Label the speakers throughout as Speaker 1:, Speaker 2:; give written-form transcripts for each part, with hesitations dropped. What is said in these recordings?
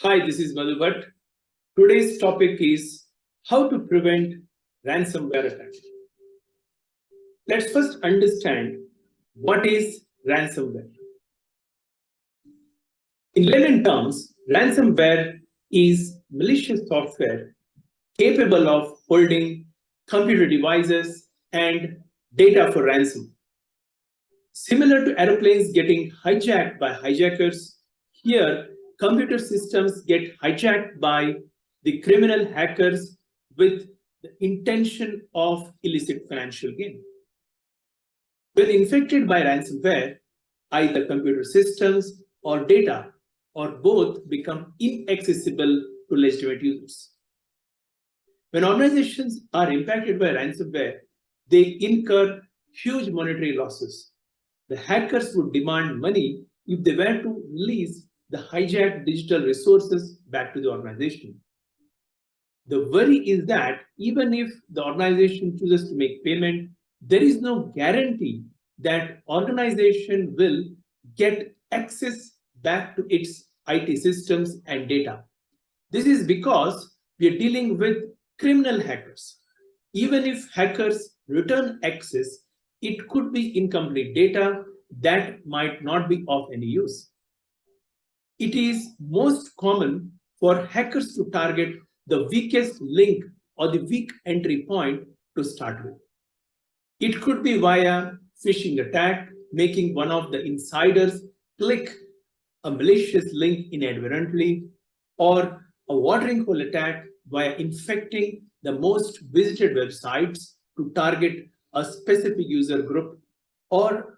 Speaker 1: Hi, this is Madhu Bhat. Today's topic is how to prevent ransomware attack. Let's first understand what is ransomware. In layman terms, ransomware is malicious software capable of holding computer devices and data for ransom. Similar to aeroplanes getting hijacked by hijackers, here computer systems get hijacked by the criminal hackers with the intention of illicit financial gain. When infected by ransomware, either computer systems or data or both become inaccessible to legitimate users. When organizations are impacted by ransomware, they incur huge monetary losses. The hackers would demand money if they were to release the hijacked digital resources back to the organization. The worry is that even if the organization chooses to make payment, there is no guarantee that organization will get access back to its IT systems and data. This is because we are dealing with criminal hackers. Even if hackers return access, it could be incomplete data that might not be of any use. It is most common for hackers to target the weakest link or the weak entry point to start with. It could be via phishing attack, making one of the insiders click a malicious link inadvertently, or a watering hole attack via infecting the most visited websites to target a specific user group, or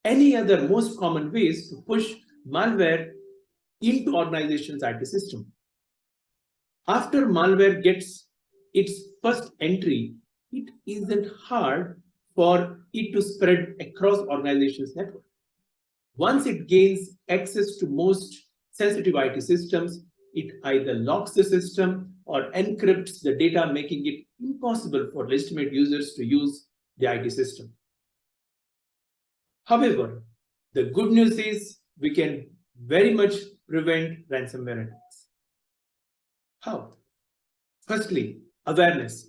Speaker 1: any other most common ways to push malware into organization's IT system. After malware gets its first entry, it isn't hard for it to spread across organization's network. Once it gains access to most sensitive IT systems, it either locks the system or encrypts the data, making it impossible for legitimate users to use the IT system. However, the good news is we can very much prevent ransomware attacks. How? Firstly, awareness.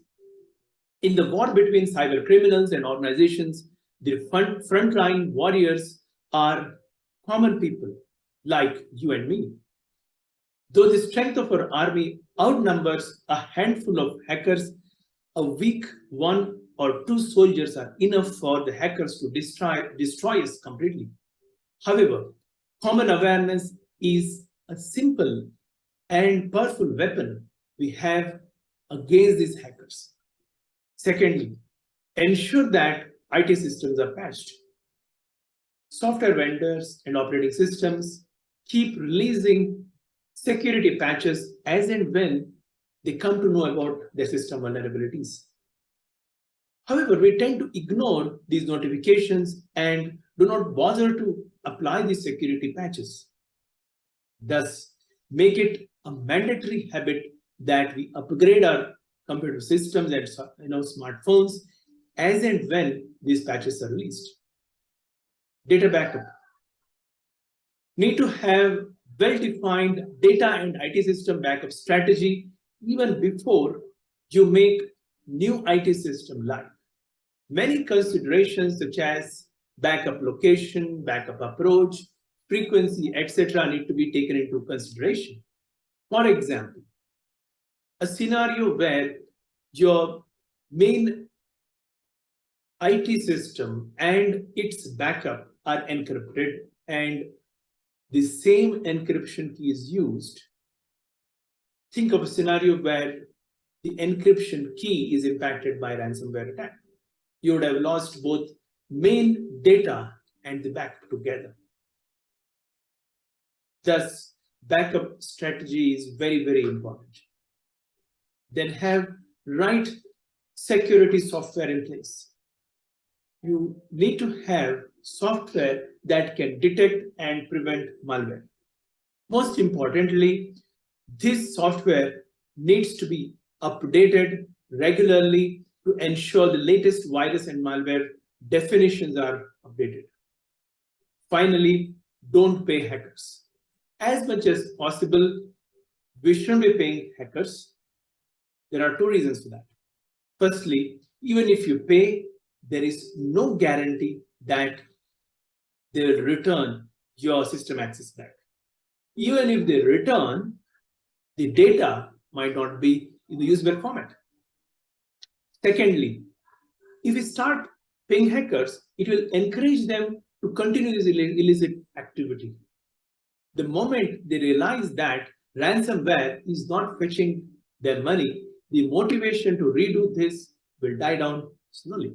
Speaker 1: In the war between cyber criminals and organizations, the frontline warriors are common people like you and me. Though the strength of our army outnumbers a handful of hackers, a weak one or two soldiers are enough for the hackers to destroy us completely. However, common awareness is a simple and powerful weapon we have against these hackers. Secondly, ensure that IT systems are patched. Software vendors and operating systems keep releasing security patches as and when they come to know about their system vulnerabilities. However, we tend to ignore these notifications and do not bother to apply these security patches. Thus, make it a mandatory habit that we upgrade our computer systems and smartphones as and when these patches are released. Data backup. Need to have well-defined data and IT system backup strategy even before you make new IT system live. Many considerations such as backup location, backup approach, frequency, etc. need to be taken into consideration. For example, a scenario where your main IT system and its backup are encrypted and the same encryption key is used. Think of a scenario where the encryption key is impacted by ransomware attack. You would have lost both main data and the backup together. Thus, backup strategy is very, very important. Then have right security software in place. You need to have software that can detect and prevent malware. Most importantly, this software needs to be updated regularly to ensure the latest virus and malware definitions are updated. Finally, don't pay hackers. As much as possible, we shouldn't be paying hackers. There are two reasons for that. Firstly, even if you pay, there is no guarantee that they will return your system access back. Even if they return, the data might not be in the usable format. Secondly, if we start paying hackers, it will encourage them to continue this illicit activity. The moment they realize that ransomware is not fetching their money, the motivation to redo this will die down slowly.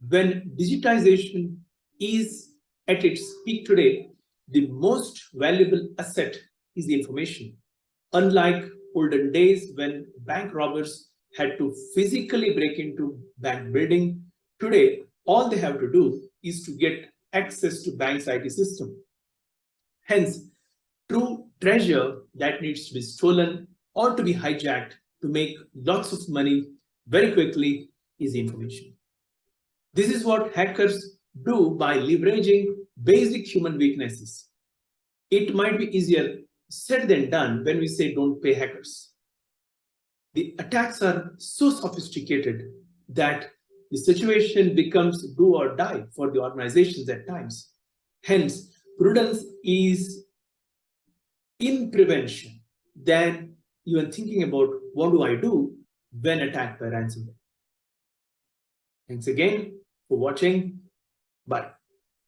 Speaker 1: When digitization is at its peak today, the most valuable asset is the information. Unlike olden days when bank robbers had to physically break into bank building, today all they have to do is to get access to bank's IT system. Hence, true treasure that needs to be stolen or to be hijacked to make lots of money very quickly is information. This is what hackers do by leveraging basic human weaknesses. It might be easier said than done when we say don't pay hackers. The attacks are so sophisticated that the situation becomes do or die for the organizations at times. Hence, prudence is in prevention than even thinking about what do I do when attacked by ransomware. Thanks again for watching. Bye.